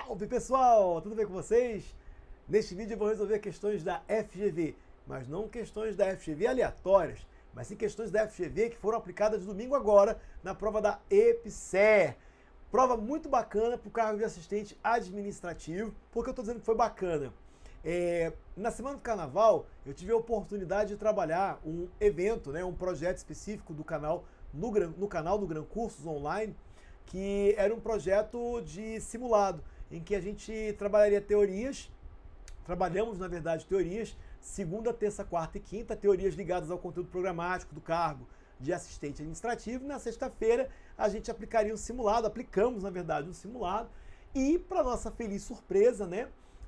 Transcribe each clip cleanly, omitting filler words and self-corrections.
Salve pessoal, tudo bem com vocês? Neste vídeo eu vou resolver questões da FGV, mas não questões da FGV aleatórias, mas sim questões da FGV que foram aplicadas domingo agora na prova da EPSER. Prova muito bacana para o cargo de assistente administrativo. Por que eu estou dizendo que foi bacana? Na semana do carnaval eu tive a oportunidade de trabalhar um evento, um projeto específico do canal no canal do Gran Cursos Online, que era um projeto de simulado, em que a gente trabalharia trabalhamos na verdade teorias, segunda, terça, quarta e quinta, teorias ligadas ao conteúdo programático do cargo de assistente administrativo. Na sexta-feira a gente aplicamos na verdade um simulado, e para nossa feliz surpresa,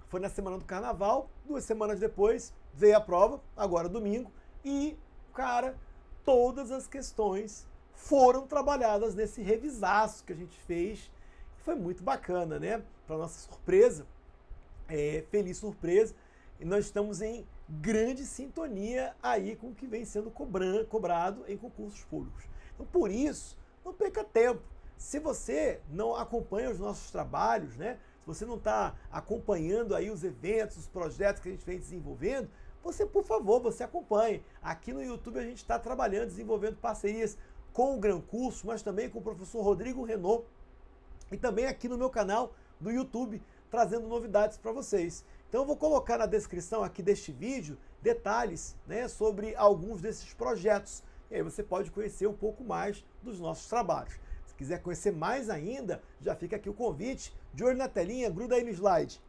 foi na semana do carnaval, 2 semanas depois veio a prova, agora domingo, e cara, todas as questões foram trabalhadas nesse revisaço que a gente fez. Foi muito bacana, Para nossa surpresa, feliz surpresa, e nós estamos em grande sintonia aí com o que vem sendo cobrado em concursos públicos. Então, por isso, não perca tempo. Se você não acompanha os nossos trabalhos, se você não está acompanhando aí os eventos, os projetos que a gente vem desenvolvendo, por favor, você acompanhe. Aqui no YouTube a gente está trabalhando, desenvolvendo parcerias com o Gran Curso, mas também com o professor Rodrigo Renault, e também aqui no meu canal do YouTube, trazendo novidades para vocês. Então eu vou colocar na descrição aqui deste vídeo detalhes sobre alguns desses projetos, e aí você pode conhecer um pouco mais dos nossos trabalhos. Se quiser conhecer mais ainda, já fica aqui o convite, de olho na telinha, gruda aí no slide.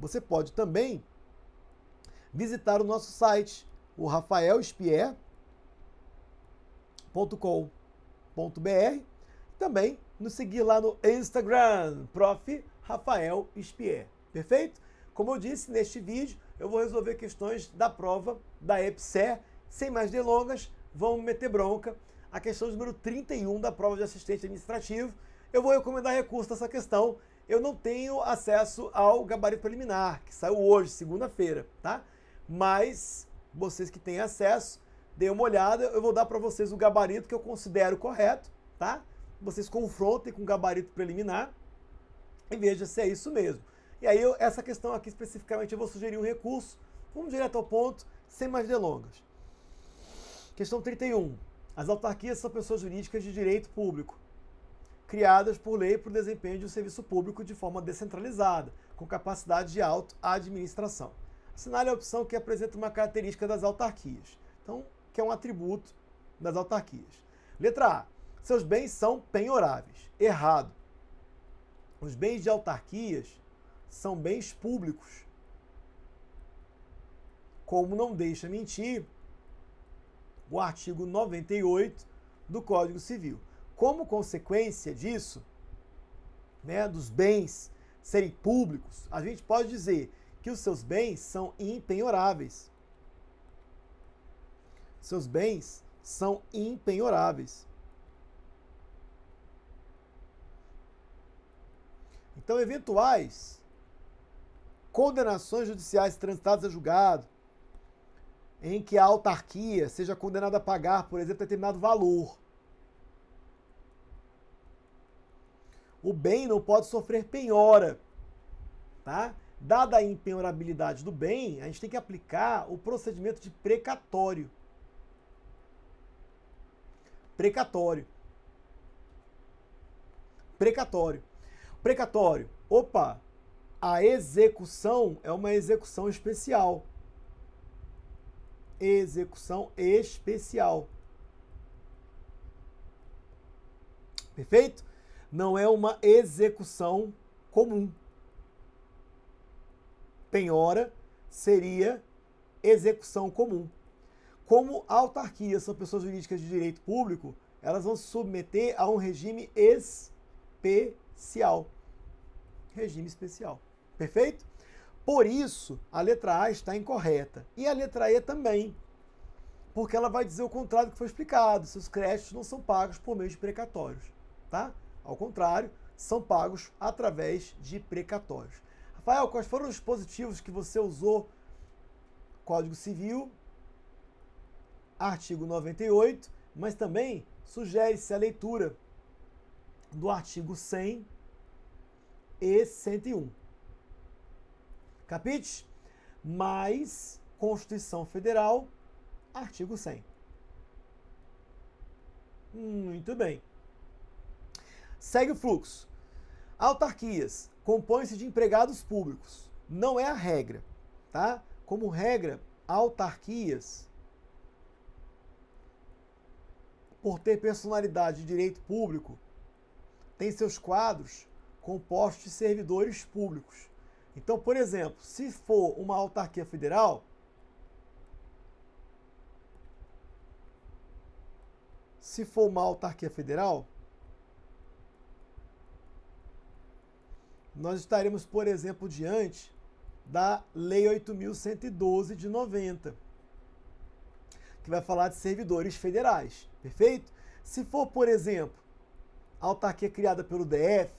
Você pode também visitar o nosso site, o rafaelspier.com.br, também nos seguir lá no Instagram, Prof. Rafael Spier. Perfeito? Como eu disse, neste vídeo eu vou resolver questões da prova da EPSER. Sem mais delongas, vamos meter bronca. A questão número 31 da prova de assistente administrativo. Eu vou recomendar recurso dessa questão. Eu não tenho acesso ao gabarito preliminar, que saiu hoje, segunda-feira, tá? Mas vocês que têm acesso, dêem uma olhada. Eu vou dar para vocês o gabarito que eu considero correto, tá? Vocês confrontem com o gabarito preliminar e vejam se é isso mesmo. E aí, essa questão aqui especificamente, eu vou sugerir um recurso. Vamos direto ao ponto, sem mais delongas. Questão 31. As autarquias são pessoas jurídicas de direito público, criadas por lei para o desempenho de um serviço público de forma descentralizada, com capacidade de auto-administração. Assinale a opção que apresenta uma característica das autarquias. Então, que é um atributo das autarquias. Letra A. Seus bens são penhoráveis. Errado. Os bens de autarquias são bens públicos. Como não deixa mentir o artigo 98 do Código Civil. Como consequência disso, dos bens serem públicos, a gente pode dizer que os seus bens são impenhoráveis. Seus bens são impenhoráveis. Então, eventuais condenações judiciais transitadas a julgado, em que a autarquia seja condenada a pagar, por exemplo, determinado valor, o bem não pode sofrer penhora, tá? Dada a impenhorabilidade do bem, a gente tem que aplicar o procedimento de precatório. Precatório. Opa, a execução é uma execução especial. Execução especial. Perfeito? Não é uma execução comum. Penhora seria execução comum. Como autarquias são pessoas jurídicas de direito público, elas vão se submeter a um regime especial. Regime especial. Perfeito? Por isso, a letra A está incorreta. E a letra E também. Porque ela vai dizer o contrário do que foi explicado. Seus créditos não são pagos por meio de precatórios. Tá? Ao contrário, são pagos através de precatórios. Rafael, quais foram os dispositivos que você usou? Código Civil, artigo 98, mas também sugere-se a leitura do artigo 100 2001. Capite? Mais Constituição Federal, artigo 100. Muito bem. Segue o fluxo. Autarquias compõem-se de empregados públicos. Não é a regra, tá? Como regra, autarquias, por ter personalidade de direito público, têm seus quadros compostos de servidores públicos. Então, por exemplo, se for uma autarquia federal, nós estaremos, por exemplo, diante da Lei 8.112 de 90, que vai falar de servidores federais, perfeito? Se for, por exemplo, a autarquia criada pelo DF,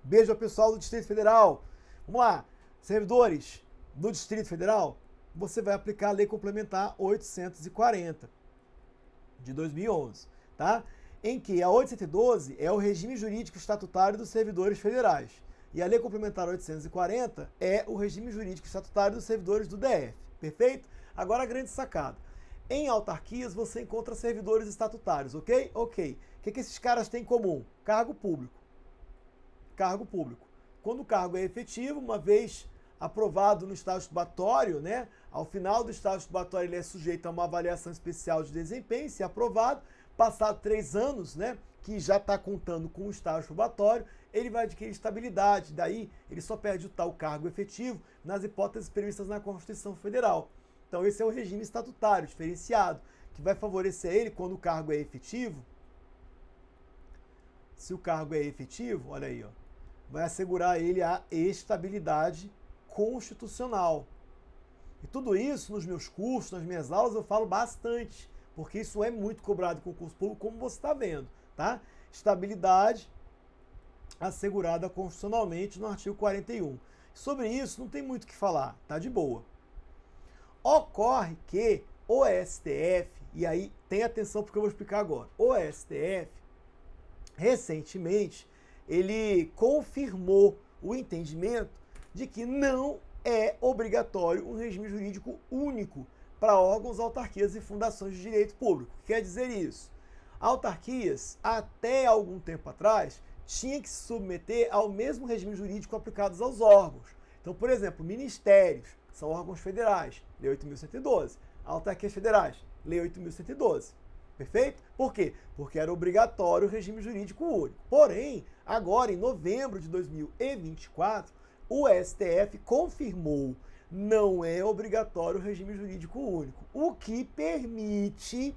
beijo ao pessoal do Distrito Federal, vamos lá, servidores do Distrito Federal, você vai aplicar a Lei Complementar 840 de 2011, tá? Em que a 812 é o regime jurídico estatutário dos servidores federais e a Lei Complementar 840 é o regime jurídico estatutário dos servidores do DF, perfeito? Agora a grande sacada. Em autarquias você encontra servidores estatutários, ok? Ok. O que esses caras têm em comum? Cargo público. Cargo público. Quando o cargo é efetivo, uma vez aprovado no estágio probatório, né? Ao final do estágio probatório ele é sujeito a uma avaliação especial de desempenho, se aprovado, passado 3 anos, né? Que já está contando com o estágio probatório, ele vai adquirir estabilidade, daí ele só perde o tal cargo efetivo nas hipóteses previstas na Constituição Federal. Então esse é o regime estatutário diferenciado, que vai favorecer ele quando o cargo é efetivo. Se o cargo é efetivo, olha aí, ó, vai assegurar a ele a estabilidade constitucional. E tudo isso nos meus cursos, nas minhas aulas, eu falo bastante, porque isso é muito cobrado em concurso público, como você está vendo, tá? Estabilidade assegurada constitucionalmente no artigo 41. Sobre isso não tem muito o que falar, tá de boa. Ocorre que o STF, e aí tem atenção porque eu vou explicar agora, o STF, recentemente, ele confirmou o entendimento de que não é obrigatório um regime jurídico único para órgãos, autarquias e fundações de direito público. Quer dizer isso? Autarquias, até algum tempo atrás, tinham que se submeter ao mesmo regime jurídico aplicado aos órgãos. Então, por exemplo, ministérios são órgãos federais, Lei 8.112. Autarquias federais, Lei 8.112. Perfeito? Por quê? Porque era obrigatório o regime jurídico único. Porém, agora, em novembro de 2024, o STF confirmou não é obrigatório o regime jurídico único, o que permite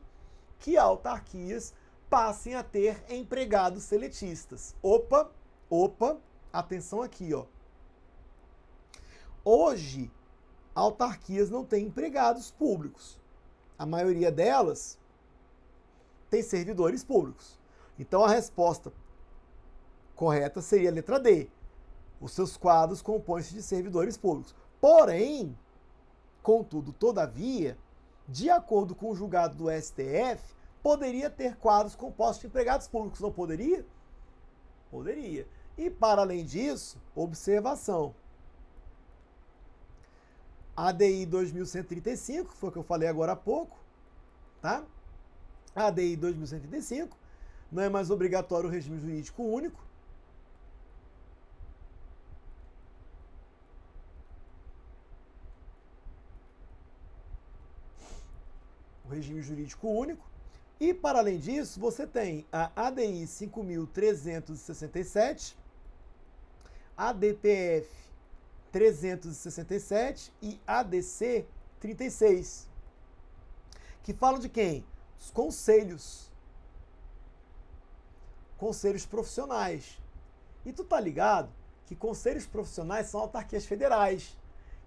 que autarquias passem a ter empregados seletistas. Opa, atenção aqui, ó. Hoje, autarquias não têm empregados públicos. A maioria delas tem servidores públicos. Então a resposta correta seria a letra D. Os seus quadros compõem-se de servidores públicos. Porém, contudo, todavia, de acordo com o julgado do STF, poderia ter quadros compostos de empregados públicos. Não poderia? Poderia. E, para além disso, observação. ADI 2135, que foi o que eu falei agora há pouco, tá? ADI 2135, não é mais obrigatório o regime jurídico único. O regime jurídico único. E, para além disso, você tem a ADI 5.367, ADPF 367 e ADC 36, que falam de quem? Os conselhos profissionais. E tu tá ligado que conselhos profissionais são autarquias federais,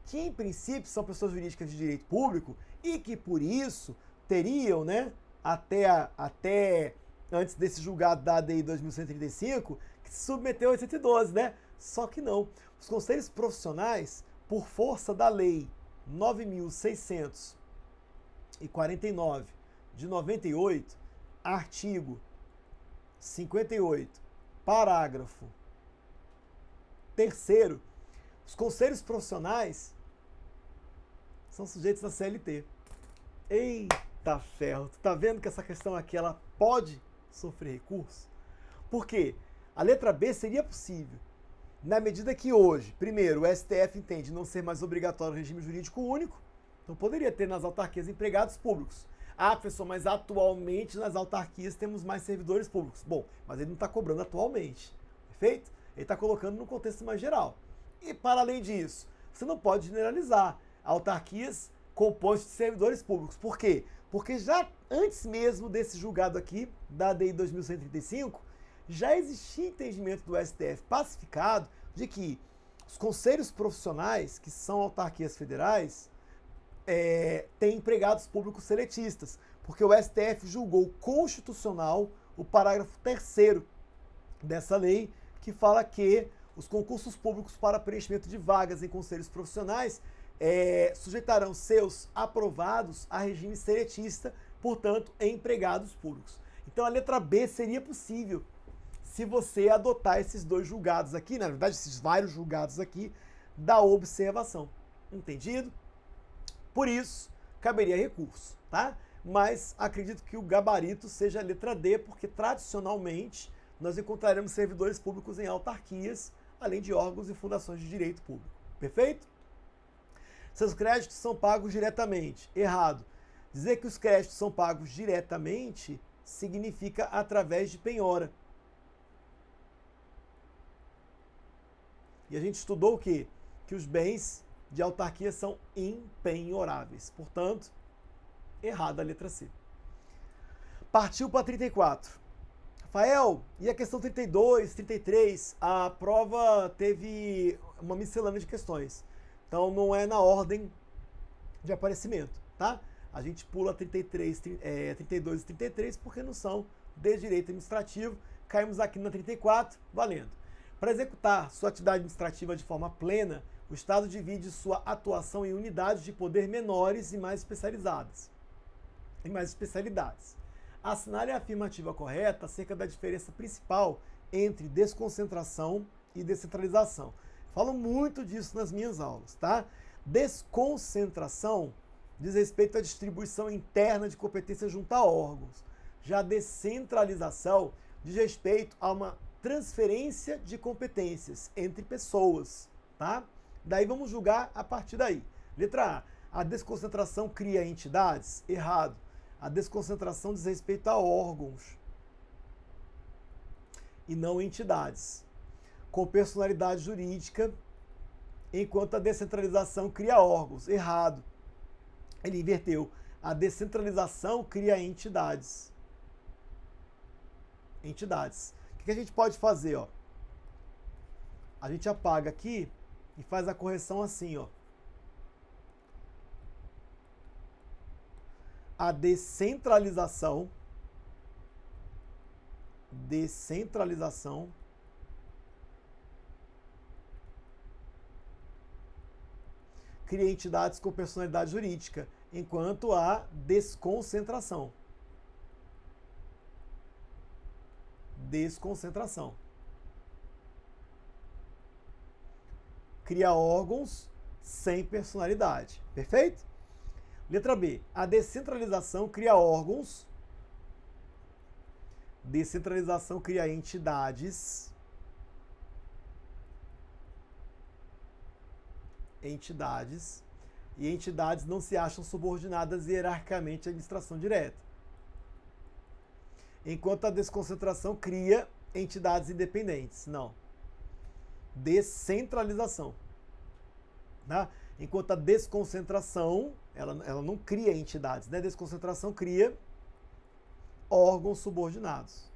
que em princípio são pessoas jurídicas de direito público e que por isso teriam, né, até antes desse julgado da ADI 2135, que se submeteu a 812, né? Só que não. Os conselhos profissionais, por força da Lei 9.649 de 98, artigo 58, parágrafo Terceiro, os conselhos profissionais são sujeitos à CLT. Eita ferro, tu tá vendo que essa questão aqui ela pode sofrer recurso? Por quê? A letra B seria possível, na medida que hoje, primeiro, o STF entende não ser mais obrigatório o regime jurídico único, então poderia ter nas autarquias empregados públicos. Ah, professor, mas atualmente nas autarquias temos mais servidores públicos. Bom, mas ele não está cobrando atualmente, perfeito? Ele está colocando no contexto mais geral. E para além disso, você não pode generalizar autarquias compostas de servidores públicos. Por quê? Porque já antes mesmo desse julgado aqui, da ADI 2135, já existia entendimento do STF pacificado de que os conselhos profissionais, que são autarquias federais, têm empregados públicos seletistas, porque o STF julgou constitucional o parágrafo 3º dessa lei, que fala que os concursos públicos para preenchimento de vagas em conselhos profissionais sujeitarão seus aprovados a regime seletista, portanto, empregados públicos. Então a letra B seria possível se você adotar esses dois julgados aqui, na verdade, esses vários julgados aqui, da observação. Entendido? Por isso, caberia recurso, tá? Mas acredito que o gabarito seja a letra D, porque tradicionalmente nós encontraremos servidores públicos em autarquias, além de órgãos e fundações de direito público. Perfeito? Seus créditos são pagos diretamente. Errado. Dizer que os créditos são pagos diretamente significa através de penhora. E a gente estudou o quê? Que os bens de autarquia são impenhoráveis. Portanto, errada a letra C. Partiu para 34. Rafael, e a questão 32, 33? A prova teve uma miscelânea de questões. Então não é na ordem de aparecimento, tá? A gente pula 32 e 33 porque não são de direito administrativo. Caímos aqui na 34, valendo. Para executar sua atividade administrativa de forma plena, o Estado divide sua atuação em unidades de poder menores e mais especializadas. Assinale a afirmativa correta acerca da diferença principal entre desconcentração e descentralização. Falo muito disso nas minhas aulas, tá? Desconcentração diz respeito à distribuição interna de competências junto a órgãos. Já a descentralização diz respeito a uma transferência de competências entre pessoas, tá? Daí vamos julgar a partir daí. Letra A. A desconcentração cria entidades? Errado. A desconcentração diz respeito a órgãos e não entidades, com personalidade jurídica, enquanto a descentralização cria órgãos. Errado. Ele inverteu. A descentralização cria entidades. O que a gente pode fazer? Ó? A gente apaga aqui e faz a correção assim, ó. A descentralização cria entidades com personalidade jurídica, enquanto a desconcentração cria órgãos sem personalidade. Perfeito? Letra B. A descentralização cria órgãos. Descentralização cria entidades. E entidades não se acham subordinadas hierarquicamente à administração direta. Enquanto a desconcentração cria entidades independentes. Não. Descentralização. Tá? Enquanto a desconcentração, ela não cria entidades, né? A desconcentração cria órgãos subordinados.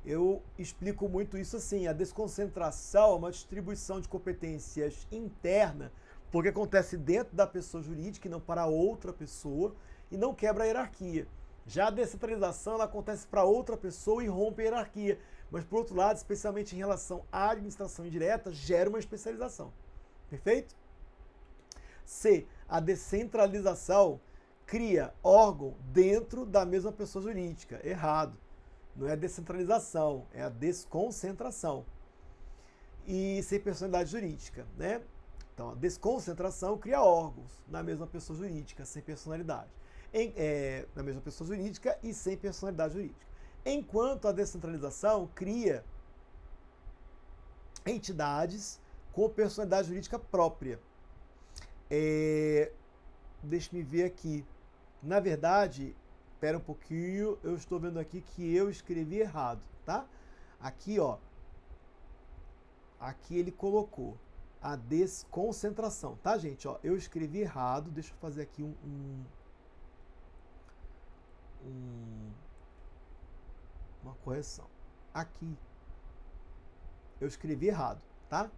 Eu explico muito isso assim, a desconcentração é uma distribuição de competências interna, porque acontece dentro da pessoa jurídica e não para outra pessoa, e não quebra a hierarquia. Já a descentralização ela acontece para outra pessoa e rompe a hierarquia. Mas, por outro lado, especialmente em relação à administração indireta, gera uma especialização. Perfeito? C. A descentralização cria órgão dentro da mesma pessoa jurídica. Errado. Não é a descentralização, é a desconcentração. E sem personalidade jurídica, né? Então, a desconcentração cria órgãos na mesma pessoa jurídica, sem personalidade. Na mesma pessoa jurídica e sem personalidade jurídica. Enquanto a descentralização cria entidades com personalidade jurídica própria. Deixa-me ver aqui. Na verdade, espera um pouquinho, eu estou vendo aqui que eu escrevi errado, tá? Aqui, ó. Aqui ele colocou a desconcentração, tá, gente? Ó, eu escrevi errado, deixa eu fazer aqui uma correção. Aqui, eu escrevi errado, tá?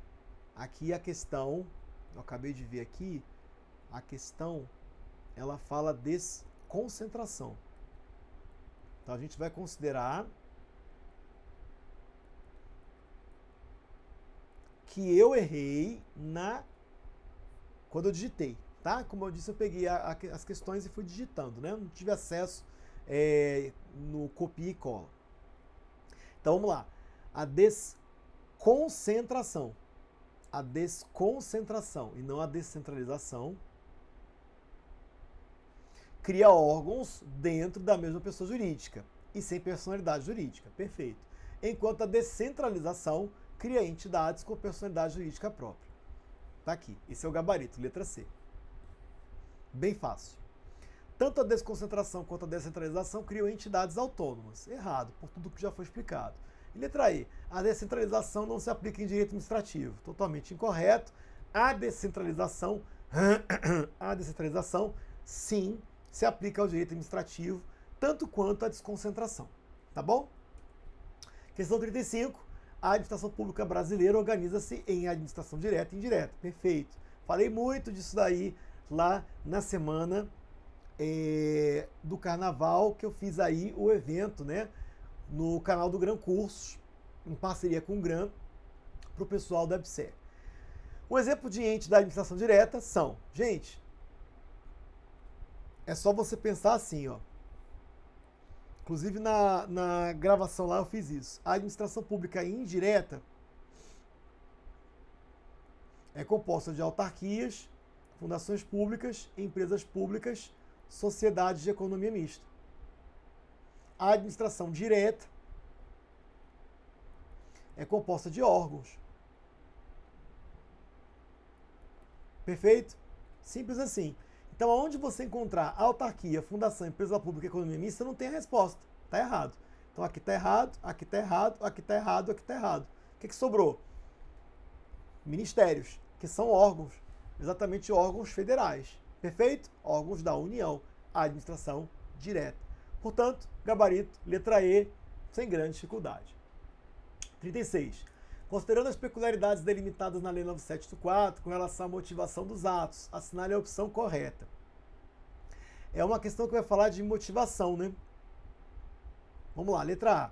Aqui a questão, eu acabei de ver aqui, a questão, ela fala desconcentração. Então a gente vai considerar que eu errei quando eu digitei, tá? Como eu disse, eu peguei as questões e fui digitando, né? Não tive acesso no copia e cola. Então vamos lá. A desconcentração. A desconcentração e não a descentralização cria órgãos dentro da mesma pessoa jurídica e sem personalidade jurídica. Perfeito. Enquanto a descentralização cria entidades com personalidade jurídica própria. Tá aqui. Esse é o gabarito, letra C. Bem fácil. Tanto a desconcentração quanto a descentralização criam entidades autônomas. Errado, por tudo que já foi explicado. E letra E. A descentralização não se aplica em direito administrativo. Totalmente incorreto. A descentralização, sim, se aplica ao direito administrativo, tanto quanto a desconcentração. Tá bom? Questão 35. A administração pública brasileira organiza-se em administração direta e indireta. Perfeito. Falei muito disso daí lá na semana do carnaval, que eu fiz aí o evento, né? No canal do Gran Cursos, em parceria com o Gran, para o pessoal da EBSER. Um exemplo de ente da administração direta são, gente, é só você pensar assim, ó. Inclusive na gravação lá eu fiz isso. A administração pública indireta é composta de autarquias, fundações públicas, empresas públicas, sociedades de economia mista. A administração direta é composta de órgãos. Perfeito? Simples assim. Então, aonde você encontrar autarquia, fundação, empresa pública e economia mista, não tem a resposta. Está errado. Então, aqui está errado, aqui está errado, aqui está errado, aqui está errado. O que sobrou? Ministérios, que são órgãos, exatamente órgãos federais. Perfeito? Órgãos da União, a administração direta. Portanto, gabarito, letra E, sem grande dificuldade. 36. Considerando as peculiaridades delimitadas na Lei 9784 com relação à motivação dos atos, assinale a opção correta. É uma questão que vai falar de motivação, né? Vamos lá, letra A.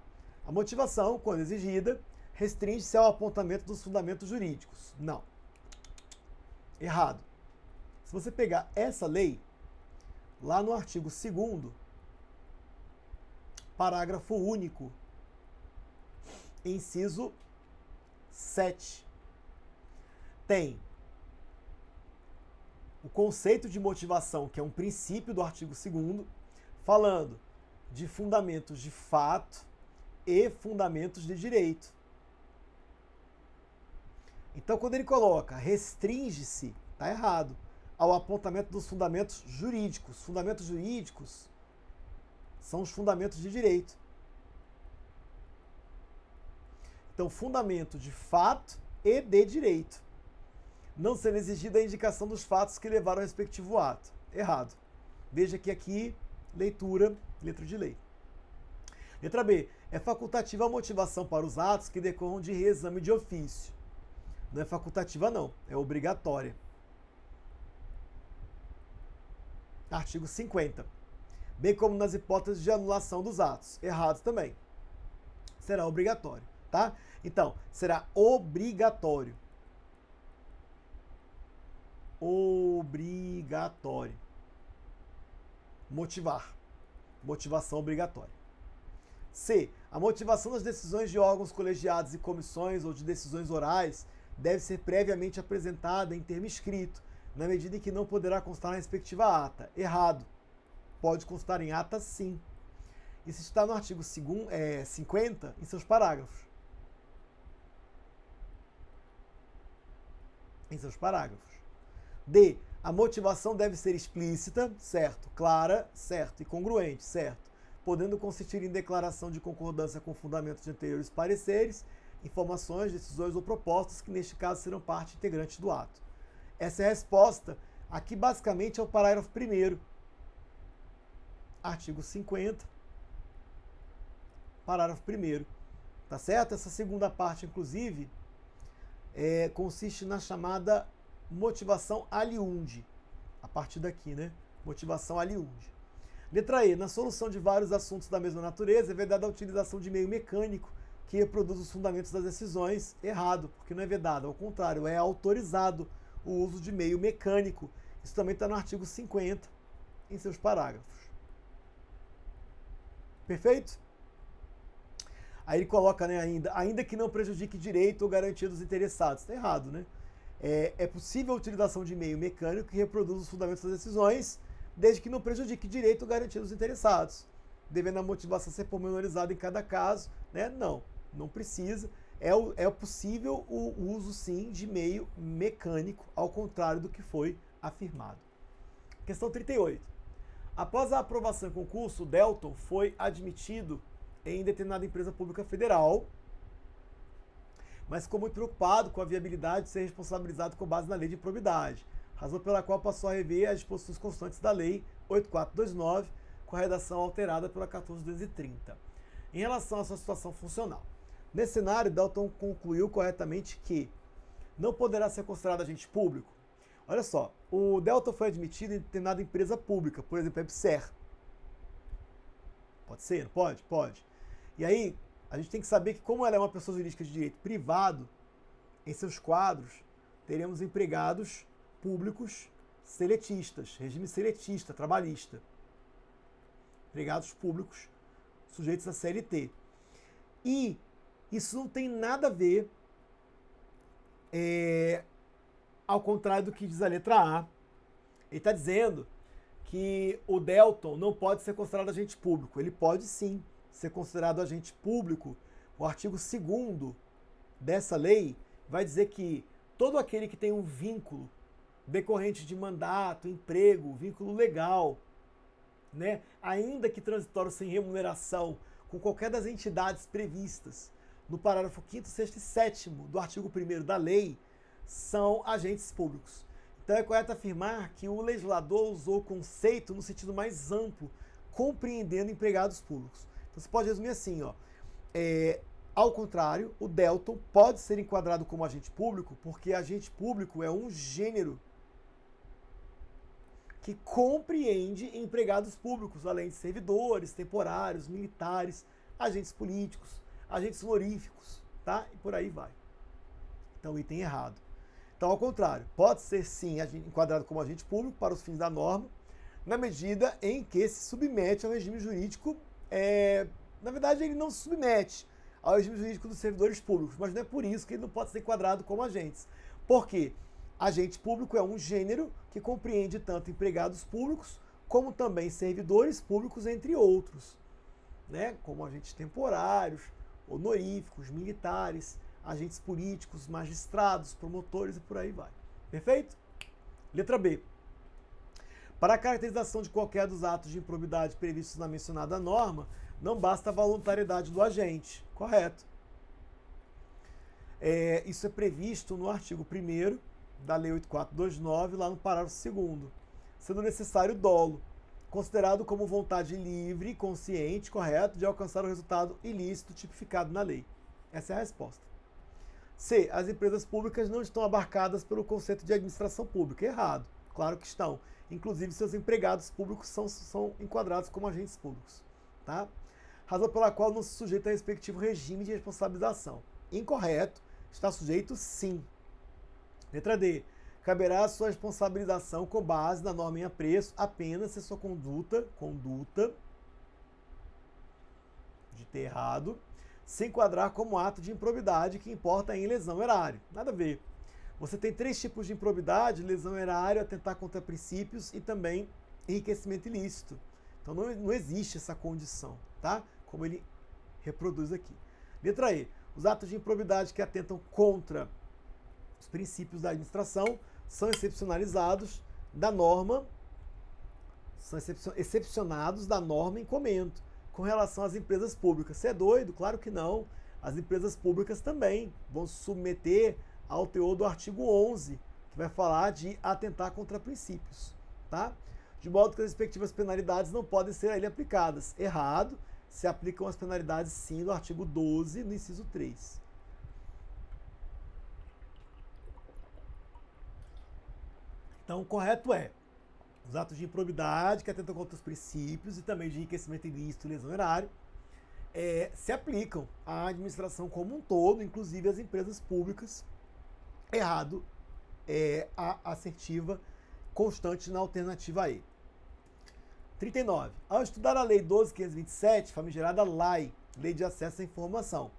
A motivação, quando exigida, restringe-se ao apontamento dos fundamentos jurídicos. Não. Errado. Se você pegar essa lei, lá no artigo 2º, parágrafo único, inciso 7, tem o conceito de motivação, que é um princípio do artigo 2º, falando de fundamentos de fato e fundamentos de direito. Então, quando ele coloca restringe-se, está errado, ao apontamento dos fundamentos jurídicos. Fundamentos jurídicos são os fundamentos de direito. Então, fundamento de fato e de direito. Não sendo exigida a indicação dos fatos que levaram ao respectivo ato. Errado. Veja que aqui, leitura, letra de lei. Letra B. É facultativa a motivação para os atos que decorram de reexame de ofício. Não é facultativa, não. É obrigatória. Artigo 50. Bem como nas hipóteses de anulação dos atos. Errado também. Será obrigatório. Tá? Então, será obrigatório. Obrigatório. Motivar. Motivação obrigatória. C. A motivação das decisões de órgãos colegiados e comissões ou de decisões orais deve ser previamente apresentada em termo escrito, na medida em que não poderá constar na respectiva ata. Errado. Pode constar em ata, sim. Isso está no artigo 50, em seus parágrafos. D. A motivação deve ser explícita, certo, clara, certo, e congruente, certo, podendo consistir em declaração de concordância com fundamentos de anteriores pareceres, informações, decisões ou propostas que, neste caso, serão parte integrante do ato. Essa é a resposta. Aqui, basicamente, é o parágrafo 1º. Artigo 50, parágrafo 1º. Tá certo? Essa segunda parte, inclusive, consiste na chamada motivação aliunde. A partir daqui, né? Motivação aliunde. Letra E. Na solução de vários assuntos da mesma natureza, é vedada a utilização de meio mecânico que reproduz os fundamentos das decisões. Errado, porque não é vedado. Ao contrário, é autorizado o uso de meio mecânico. Isso também está no artigo 50, em seus parágrafos. Perfeito? Aí ele coloca, né, ainda que não prejudique direito ou garantia dos interessados. Está errado, né? É possível a utilização de meio mecânico que reproduz os fundamentos das decisões, desde que não prejudique direito ou garantia dos interessados. Devendo a motivação ser pormenorizada em cada caso, né? Não precisa. É possível o uso, sim, de meio mecânico, ao contrário do que foi afirmado. Questão 38. Após a aprovação em concurso, o Delton foi admitido em determinada empresa pública federal, mas ficou muito preocupado com a viabilidade de ser responsabilizado com base na lei de improbidade, razão pela qual passou a rever as disposições constantes da lei 8429, com a redação alterada pela 14230. Em relação à sua situação funcional, nesse cenário, Delton concluiu corretamente que não poderá ser considerado agente público. Olha só, o Delton foi admitido em determinada empresa pública, por exemplo, a EBSER. Pode ser, não pode? Pode. E aí, a gente tem que saber que, como ela é uma pessoa jurídica de direito privado, em seus quadros, teremos empregados públicos seletistas, regime seletista, trabalhista. Empregados públicos sujeitos a CLT. E isso não tem nada a ver, ao contrário do que diz a letra A. Ele está dizendo que o Delton não pode ser considerado agente público. Ele pode sim ser considerado agente público. O artigo 2º dessa lei vai dizer que todo aquele que tem um vínculo decorrente de mandato, emprego, vínculo legal, né, ainda que transitório sem remuneração, com qualquer das entidades previstas no parágrafo 5º, 6º e 7º do artigo 1º da lei, são agentes públicos. Então é correto afirmar que o legislador usou o conceito no sentido mais amplo, compreendendo empregados públicos. Então você pode resumir assim, ó, ao contrário, o Delton pode ser enquadrado como agente público porque agente público é um gênero que compreende empregados públicos, além de servidores, temporários, militares, agentes políticos, agentes honoríficos, tá? E por aí vai. Então, item errado. Então, ao contrário, pode ser sim enquadrado como agente público para os fins da norma, na medida em que se submete ao regime jurídico, na verdade ele não se submete ao regime jurídico dos servidores públicos, mas não é por isso que ele não pode ser enquadrado como agentes. Por quê? Agente público é um gênero que compreende tanto empregados públicos como também servidores públicos, entre outros, né? Como agentes temporários, honoríficos, militares, agentes políticos, magistrados, promotores e por aí vai. Perfeito? Letra B. Para a caracterização de qualquer dos atos de improbidade previstos na mencionada norma, não basta a voluntariedade do agente. Correto. Isso é previsto no artigo 1º da Lei 8429, lá no parágrafo 2º, sendo necessário dolo, considerado como vontade livre, consciente, correto, de alcançar o resultado ilícito tipificado na lei. Essa é a resposta. C. As empresas públicas não estão abarcadas pelo conceito de administração pública. Errado. Claro que estão. Inclusive, seus empregados públicos são enquadrados como agentes públicos. Tá? Razão pela qual não se sujeita a respectivo regime de responsabilização. Incorreto. Está sujeito, sim. Letra D. Caberá a sua responsabilização com base na norma em apreço apenas se sua conduta de ter errado, se enquadrar como ato de improbidade que importa em lesão erária. Nada a ver. Você tem 3 tipos de improbidade: lesão erária, atentar contra princípios e também enriquecimento ilícito. Então não existe essa condição, tá? Como ele reproduz aqui. Letra E. Os atos de improbidade que atentam contra os princípios da administração são excepcionalizados da norma, são excepcionados da norma em comento com relação às empresas públicas. Você é doido? Claro que não. As empresas públicas também vão se submeter ao teor do artigo 11, que vai falar de atentar contra princípios, tá? De modo que as respectivas penalidades não podem ser a ele aplicadas. Errado, se aplicam as penalidades sim do artigo 12, no inciso 3. Então, o correto é: os atos de improbidade que atentam contra os princípios e também de enriquecimento ilícito e lesão erária se aplicam à administração como um todo, inclusive às empresas públicas. Errado é a assertiva constante na alternativa E. 39. Ao estudar a Lei 12.527, famigerada LAI, Lei de Acesso à Informação,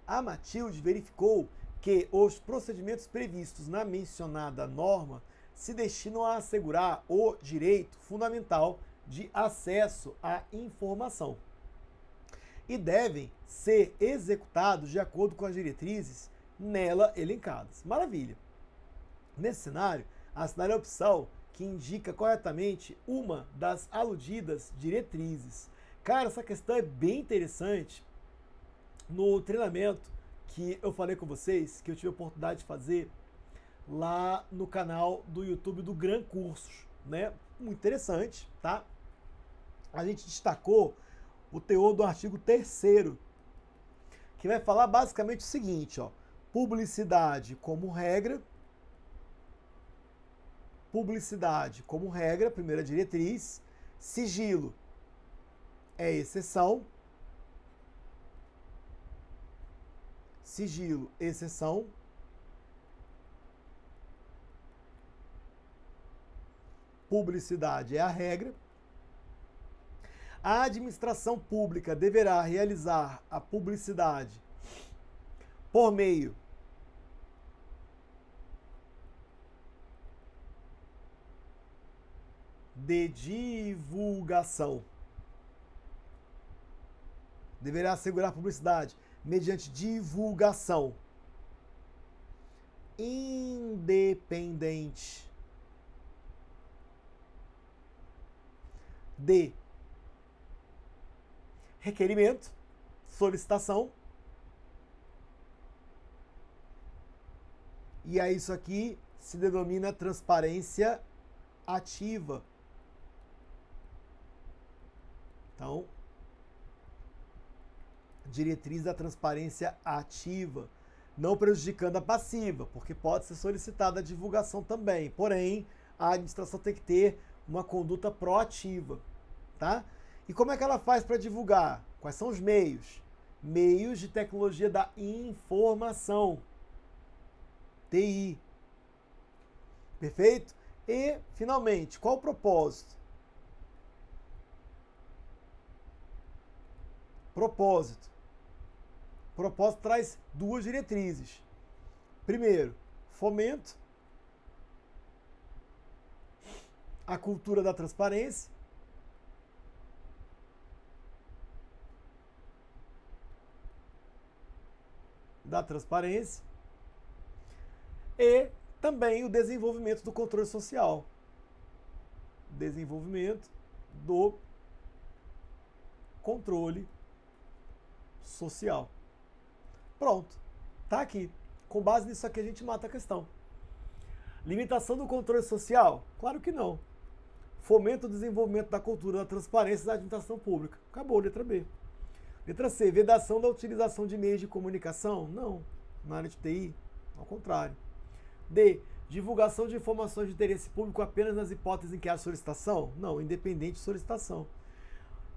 a Matilde verificou que os procedimentos previstos na mencionada norma se destinam a assegurar o direito fundamental de acesso à informação e devem ser executados de acordo com as diretrizes nela elencadas. Maravilha! Nesse cenário, assinale a opção que indica corretamente uma das aludidas diretrizes. Cara, essa questão é bem interessante. No treinamento que eu falei com vocês, que eu tive a oportunidade de fazer lá no canal do YouTube do Gran Cursos, né? Muito interessante, tá? A gente destacou o teor do artigo 3º, que vai falar basicamente o seguinte, ó: publicidade como regra, primeira diretriz, sigilo é exceção, exceção, publicidade é a regra. A administração pública deverá realizar a publicidade por meio de divulgação. Deverá assegurar a publicidade mediante divulgação independente de requerimento, solicitação. E aí isso aqui se denomina transparência ativa. Então, diretriz da transparência ativa, não prejudicando a passiva, porque pode ser solicitada a divulgação também. Porém, a administração tem que ter uma conduta proativa, tá? E como é que ela faz para divulgar? Quais são os meios? Meios de tecnologia da informação, TI. Perfeito? E, finalmente, qual o propósito? Propósito traz 2 diretrizes. Primeiro, fomento a cultura da transparência. E também o desenvolvimento do controle social. Desenvolvimento do controle social. Pronto, tá aqui. Com base nisso aqui a gente mata a questão. Limitação do controle social? Claro que não. Fomento do desenvolvimento da cultura da transparência da administração pública. Acabou, letra B. Letra C, vedação da utilização de meios de comunicação? Não. Na área de TI, ao contrário. D, divulgação de informações de interesse público apenas nas hipóteses em que há solicitação? Não, independente de solicitação.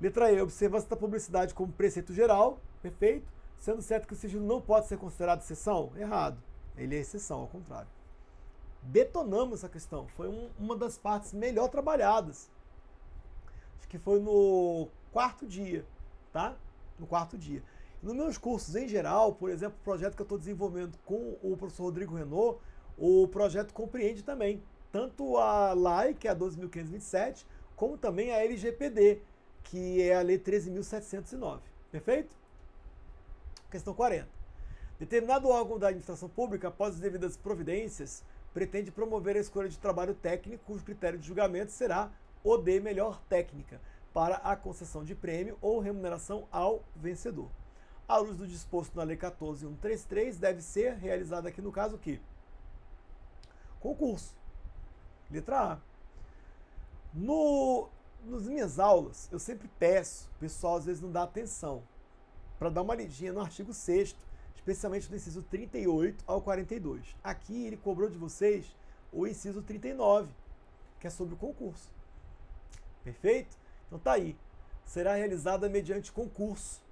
Letra E, observância da publicidade como preceito geral? Perfeito. Sendo certo que o sigilo não pode ser considerado exceção? Errado. Ele é exceção, ao contrário. Detonamos essa questão. Foi uma das partes melhor trabalhadas. Acho que foi no 4º dia, tá? no quarto dia. Nos meus cursos em geral, por exemplo, o projeto que eu estou desenvolvendo com o professor Rodrigo Renault, o projeto compreende também tanto a LAI, que é a 12.527, como também a LGPD, que é a Lei 13.709. Perfeito? Questão 40. Determinado órgão da administração pública, após as devidas providências, pretende promover a escolha de trabalho técnico, cujo critério de julgamento será o de melhor técnica, para a concessão de prêmio ou remuneração ao vencedor. À luz do disposto na Lei 14.133, deve ser realizado aqui no caso o quê? Concurso. Letra A. Nas minhas aulas, eu sempre peço, o pessoal às vezes não dá atenção, para dar uma lidinha no artigo 6º, especialmente no inciso 38 ao 42. Aqui ele cobrou de vocês o inciso 39, que é sobre o concurso. Perfeito? Então tá aí. Será realizada mediante concurso.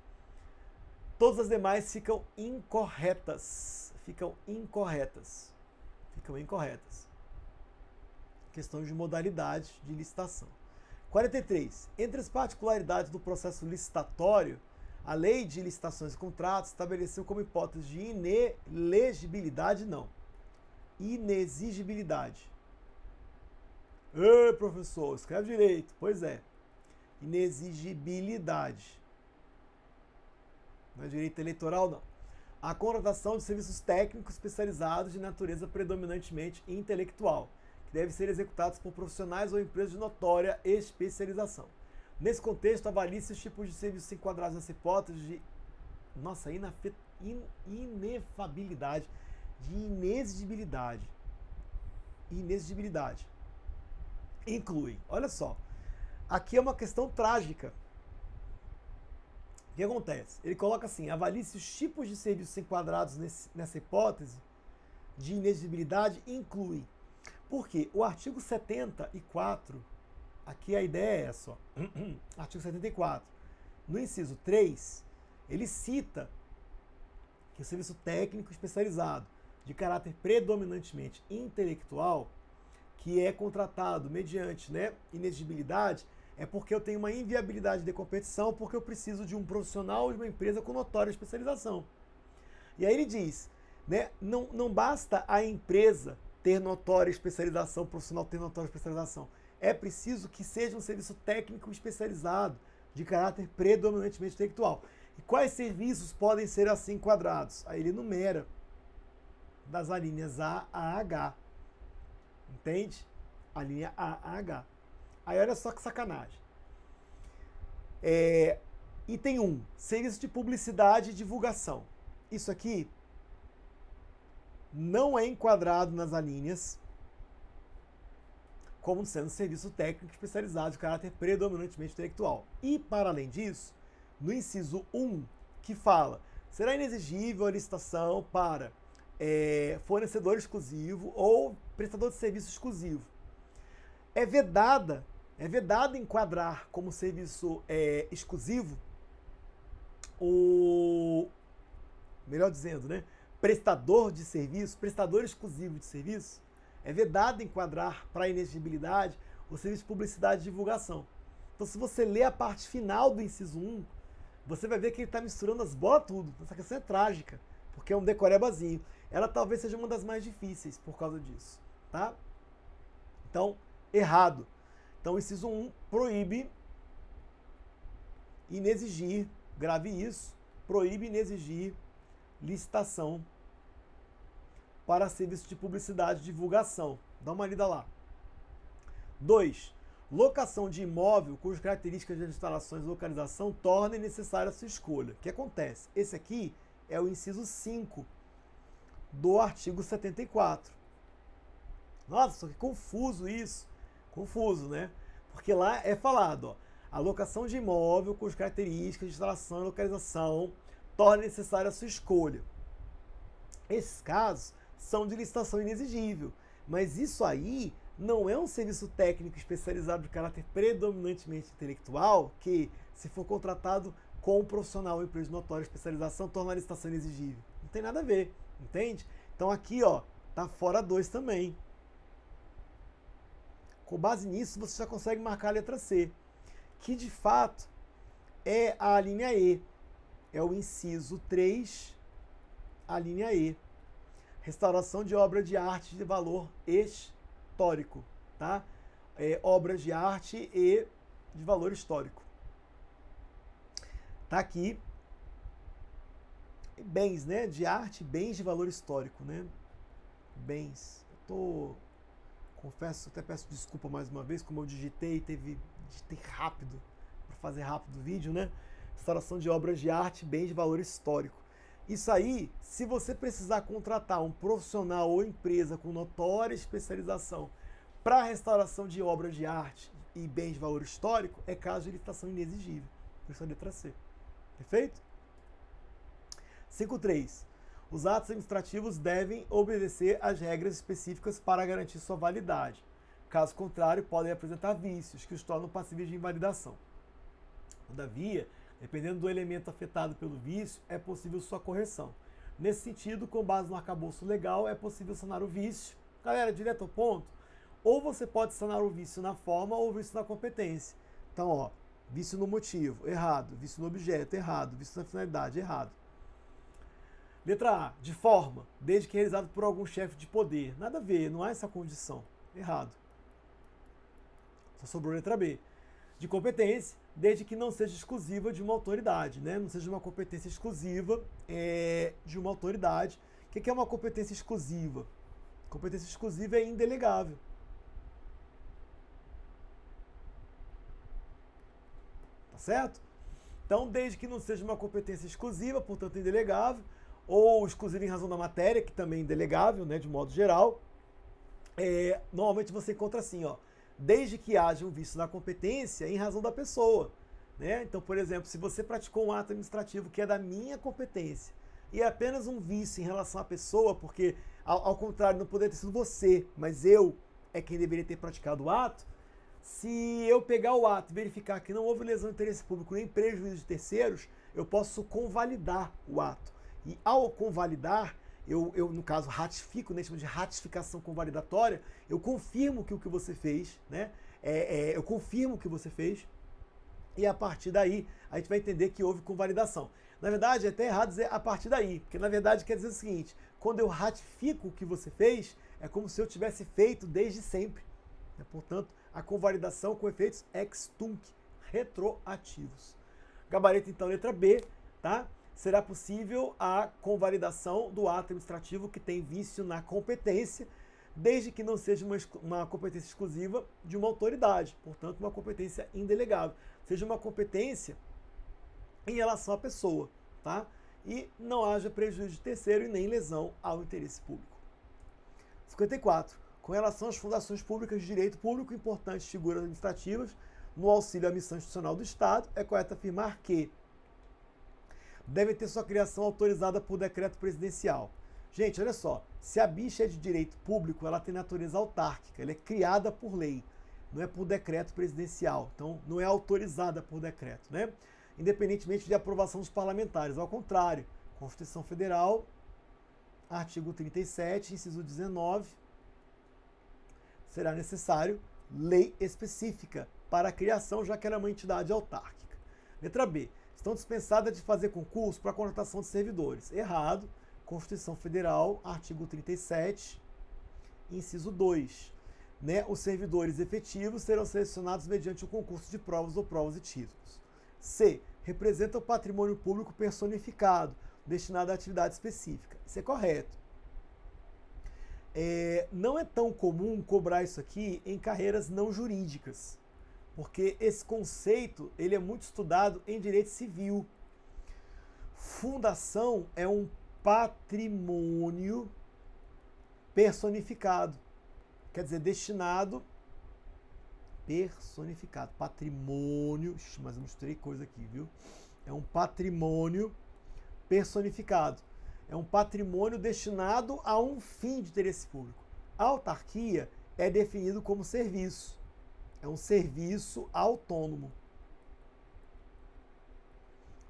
Todas as demais ficam incorretas. Ficam incorretas. Questões de modalidade de licitação. 43. Entre as particularidades do processo licitatório, a Lei de Licitações e Contratos estabeleceu como hipótese de inelegibilidade, não, inexigibilidade. Ê, professor, escreve direito. Pois é, inexigibilidade. Não é direito eleitoral, não. A contratação de serviços técnicos especializados de natureza predominantemente intelectual, que devem ser executados por profissionais ou empresas de notória especialização. Nesse contexto, avalie-se os tipos de serviços enquadrados nessa hipótese de inefabilidade, de inexigibilidade. Inexigibilidade. Inclui, olha só, aqui é uma questão trágica. O que acontece? Ele coloca assim, avalie-se os tipos de serviços enquadrados nessa hipótese de inexigibilidade, inclui. Porque o artigo 74, aqui a ideia é essa, ó. Artigo 74, no inciso 3, ele cita que o serviço técnico especializado de caráter predominantemente intelectual, que é contratado mediante inexigibilidade, é porque eu tenho uma inviabilidade de competição, porque eu preciso de um profissional de uma empresa com notória especialização. E aí ele diz, não basta a empresa ter notória especialização, o profissional ter notória especialização. É preciso que seja um serviço técnico especializado, de caráter predominantemente intelectual. E quais serviços podem ser assim enquadrados? Aí ele enumera das alíneas A a H. Entende? A linha A a H. Aí olha só que sacanagem. Item 1. Serviço de publicidade e divulgação. Isso aqui não é enquadrado nas alíneas como sendo serviço técnico especializado de caráter predominantemente intelectual. E, para além disso, no inciso 1, que fala, será inexigível a licitação para fornecedor exclusivo ou prestador de serviço exclusivo. É vedado enquadrar como serviço exclusivo melhor dizendo, prestador de serviço, prestador exclusivo de serviço. É vedado enquadrar para inexigibilidade o serviço de publicidade e divulgação. Então, se você ler a parte final do inciso 1, você vai ver que ele está misturando as bolas tudo. Essa questão é trágica, porque é um decorebazinho. Ela talvez seja uma das mais difíceis por causa disso, tá? Então, errado. Então, o inciso 1 proíbe inexigir, grave isso, proíbe inexigir licitação para serviço de publicidade e divulgação. Dá uma lida lá. 2. Locação de imóvel cujas características de instalações e localização tornem necessária a sua escolha. O que acontece? Esse aqui é o inciso 5 do artigo 74. Nossa, só que confuso isso. Confuso, né? Porque lá é falado, ó, a locação de imóvel cujas características de instalação e localização tornem necessária a sua escolha. Esses casos são de licitação inexigível, mas isso aí não é um serviço técnico especializado de caráter predominantemente intelectual que, se for contratado com um profissional ou empresa de notória especialização, torna a licitação inexigível. Não tem nada a ver, entende? Então aqui, ó, tá fora 2 também. Com base nisso, você já consegue marcar a letra C, que de fato é a linha E. é o inciso 3, a linha E. Restauração de obra de arte de valor histórico, tá? Obras de arte e de valor histórico. Tá aqui bens, né? De arte, bens de valor histórico, né? Bens. Confesso, até peço desculpa mais uma vez, como eu digitei rápido, para fazer rápido o vídeo, né? Restauração de obras de arte, bens de valor histórico. Isso aí, se você precisar contratar um profissional ou empresa com notória especialização para restauração de obras de arte e bens de valor histórico, é caso de licitação inexigível. Por isso a letra C. Perfeito? 5.3. Os atos administrativos devem obedecer às regras específicas para garantir sua validade. Caso contrário, podem apresentar vícios que os tornam passíveis de invalidação. Todavia, dependendo do elemento afetado pelo vício, é possível sua correção. Nesse sentido, com base no arcabouço legal, é possível sanar o vício. Galera, direto ao ponto. Ou você pode sanar o vício na forma ou o vício na competência. Então, ó, vício no motivo, errado. Vício no objeto, errado. Vício na finalidade, errado. Letra A, de forma, desde que realizado por algum chefe de poder. Nada a ver, não há essa condição. Errado. Só sobrou a letra B. De competência, desde que não seja exclusiva de uma autoridade, né? Não seja uma competência exclusiva de uma autoridade. O que é uma competência exclusiva? Competência exclusiva é indelegável. Tá certo? Então, desde que não seja uma competência exclusiva, portanto indelegável, ou exclusiva em razão da matéria, que também é indelegável, né, de modo geral, normalmente você encontra assim, ó, desde que haja um vício na competência em razão da pessoa. Né? Então, por exemplo, se você praticou um ato administrativo que é da minha competência e é apenas um vício em relação à pessoa, porque, ao contrário, não poderia ter sido você, mas eu é quem deveria ter praticado o ato, se eu pegar o ato e verificar que não houve lesão de interesse público nem prejuízo de terceiros, eu posso convalidar o ato. E ao convalidar, eu no caso, ratifico, né, chama de ratificação convalidatória, eu confirmo que o que você fez, né, eu confirmo o que você fez, e a partir daí a gente vai entender que houve convalidação. Na verdade, é até errado dizer a partir daí, porque na verdade quer dizer o seguinte, quando eu ratifico o que você fez, é como se eu tivesse feito desde sempre. Portanto, a convalidação com efeitos ex tunc, retroativos. Gabarito, então, letra B, tá? Será possível a convalidação do ato administrativo que tem vício na competência, desde que não seja uma competência exclusiva de uma autoridade, portanto, uma competência indelegável. Seja uma competência em relação à pessoa, tá? E não haja prejuízo de terceiro e nem lesão ao interesse público. 54. Com relação às fundações públicas de direito público, importantes figuras administrativas, no auxílio à missão institucional do Estado, é correto afirmar que deve ter sua criação autorizada por decreto presidencial. Gente, olha só, se a bicha é de direito público, ela tem natureza autárquica, ela é criada por lei, não é por decreto presidencial, então não é autorizada por decreto, né? Independentemente de aprovação dos parlamentares, ao contrário, Constituição Federal, artigo 37, inciso 19, será necessário lei específica para a criação, já que ela é uma entidade autárquica. Letra B. Estão dispensadas de fazer concurso para a contratação de servidores. Errado. Constituição Federal, artigo 37, inciso 2. Né? Os servidores efetivos serão selecionados mediante o concurso de provas ou provas e títulos. C. Representa o patrimônio público personificado, destinado a atividade específica. Isso é correto. Não é tão comum cobrar isso aqui em carreiras não jurídicas, porque esse conceito ele é muito estudado em direito civil. Fundação é um patrimônio personificado, quer dizer, destinado, personificado, patrimônio, mas eu misturei coisa aqui, viu? É um patrimônio personificado. É um patrimônio destinado a um fim de interesse público. A autarquia é definido como serviço. É um serviço autônomo.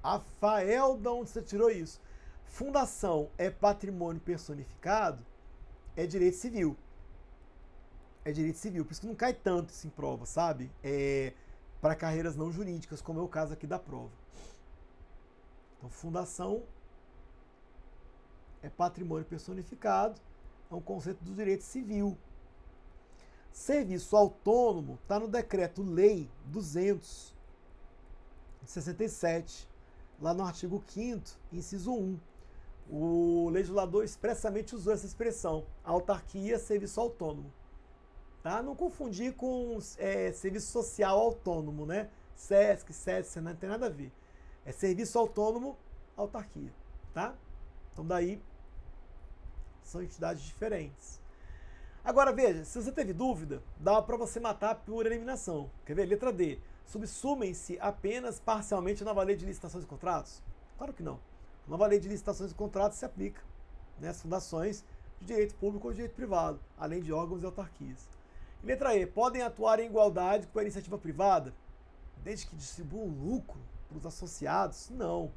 Rafael, de onde você tirou isso? Fundação é patrimônio personificado, é direito civil. É direito civil, por isso que não cai tanto isso em prova, sabe? Para carreiras não jurídicas, como é o caso aqui da prova. Então, fundação é patrimônio personificado, é um conceito do direito civil. Serviço autônomo está no Decreto-Lei 200/67, lá no artigo 5º, inciso 1. O legislador expressamente usou essa expressão, autarquia, serviço autônomo. Tá? Não confundir com serviço social autônomo, né? SESC, SESC, não tem nada a ver. É serviço autônomo, autarquia. Tá? Então daí são entidades diferentes. Agora veja, se você teve dúvida, dá para você matar por eliminação. Quer ver? Letra D. Subsumem-se apenas parcialmente a nova lei de licitações e contratos? Claro que não. A nova lei de licitações e contratos se aplica, né, às fundações de direito público ou de direito privado, além de órgãos e autarquias. E letra E. Podem atuar em igualdade com a iniciativa privada, desde que distribuam lucro para os associados? Não.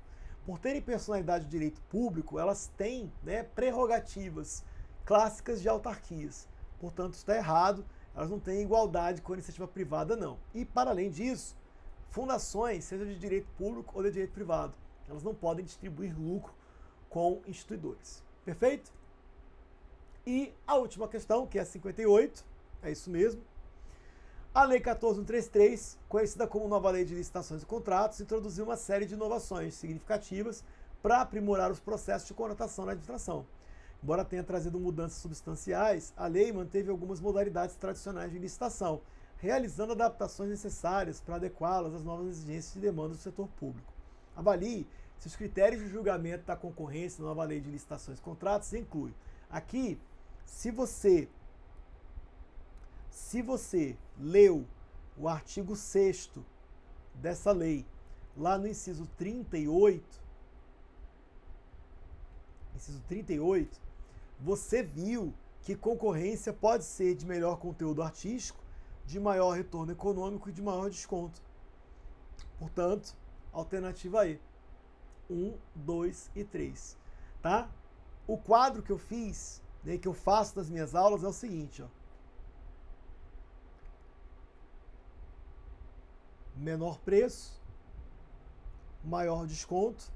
Por terem personalidade de direito público, elas têm, né, prerrogativas clássicas de autarquias. Portanto, está errado, elas não têm igualdade com a iniciativa privada, não. E, para além disso, fundações, seja de direito público ou de direito privado, elas não podem distribuir lucro com instituidores. Perfeito? E a última questão, que é a 58, é isso mesmo. A Lei 14.133, conhecida como Nova Lei de Licitações e Contratos, introduziu uma série de inovações significativas para aprimorar os processos de contratação na administração. Embora tenha trazido mudanças substanciais, a lei manteve algumas modalidades tradicionais de licitação, realizando adaptações necessárias para adequá-las às novas exigências e demandas do setor público. Avalie se os critérios de julgamento da concorrência na nova lei de licitações e contratos incluem. Aqui, se você leu o artigo 6º dessa lei, lá no inciso 38, você viu que concorrência pode ser de melhor conteúdo artístico, de maior retorno econômico e de maior desconto. Portanto, alternativa E. 1, 2 e 3. Tá? O quadro que eu fiz, né, que eu faço nas minhas aulas é o seguinte, ó. Menor preço, maior desconto,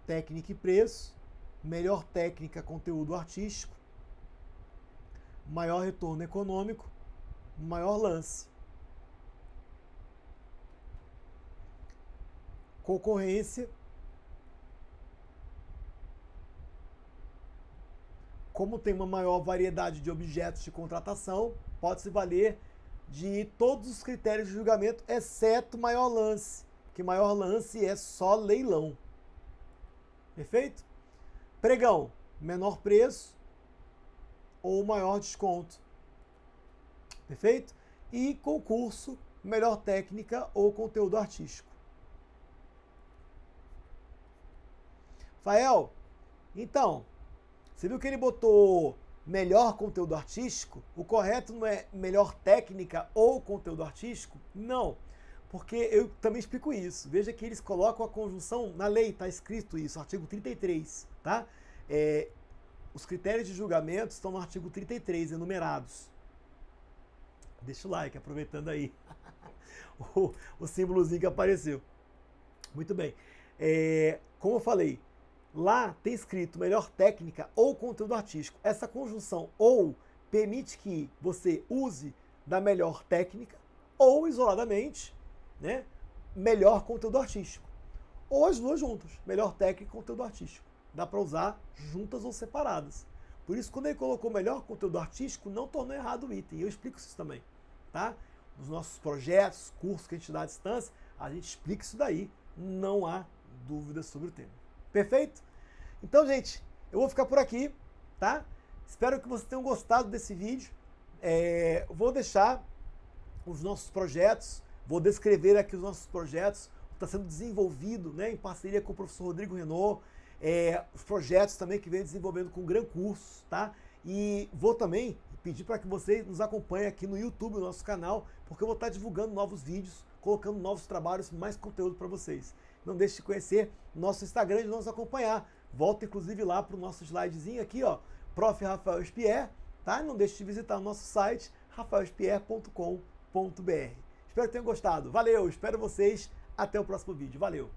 técnica e preço, melhor técnica, conteúdo artístico, maior retorno econômico, maior lance. Concorrência, como tem uma maior variedade de objetos de contratação, pode-se valer de todos os critérios de julgamento, exceto maior lance, que maior lance é só leilão. Perfeito? Pregão, menor preço ou maior desconto. Perfeito? E concurso, melhor técnica ou conteúdo artístico. Fael, então, você viu que ele botou melhor conteúdo artístico? O correto não é melhor técnica ou conteúdo artístico? Não, porque eu também explico isso. Veja que eles colocam a conjunção na lei, está escrito isso, artigo 33, tá? Os critérios de julgamento estão no artigo 33, enumerados. Deixa o like, aproveitando aí o símbolozinho que apareceu. Muito bem. Como eu falei, lá tem escrito melhor técnica ou conteúdo artístico. Essa conjunção ou permite que você use da melhor técnica ou, isoladamente, né, melhor conteúdo artístico. Ou as duas juntas, melhor técnica e conteúdo artístico. Dá para usar juntas ou separadas. Por isso, quando ele colocou melhor conteúdo artístico, não tornou errado o item. Eu explico isso também, tá? Nos nossos projetos, cursos que a gente dá à distância, a gente explica isso daí. Não há dúvidas sobre o tema. Perfeito? Então, gente, eu vou ficar por aqui, tá? Espero que vocês tenham gostado desse vídeo. Vou deixar os nossos projetos, vou descrever aqui os nossos projetos, está sendo desenvolvido, né, em parceria com o professor Rodrigo Renault, os projetos também que vem desenvolvendo com o Gran Cursos, tá? E vou também pedir para que vocês nos acompanhem aqui no YouTube, no nosso canal, porque eu vou estar divulgando novos vídeos, colocando novos trabalhos, mais conteúdo para vocês. Não deixe de conhecer nosso Instagram e de nos acompanhar. Volta inclusive lá para o nosso slidezinho aqui, ó, Prof. Rafael Spier, tá? Não deixe de visitar o nosso site, rafaelspier.com.br. Espero que tenham gostado. Valeu, espero vocês. Até o próximo vídeo. Valeu!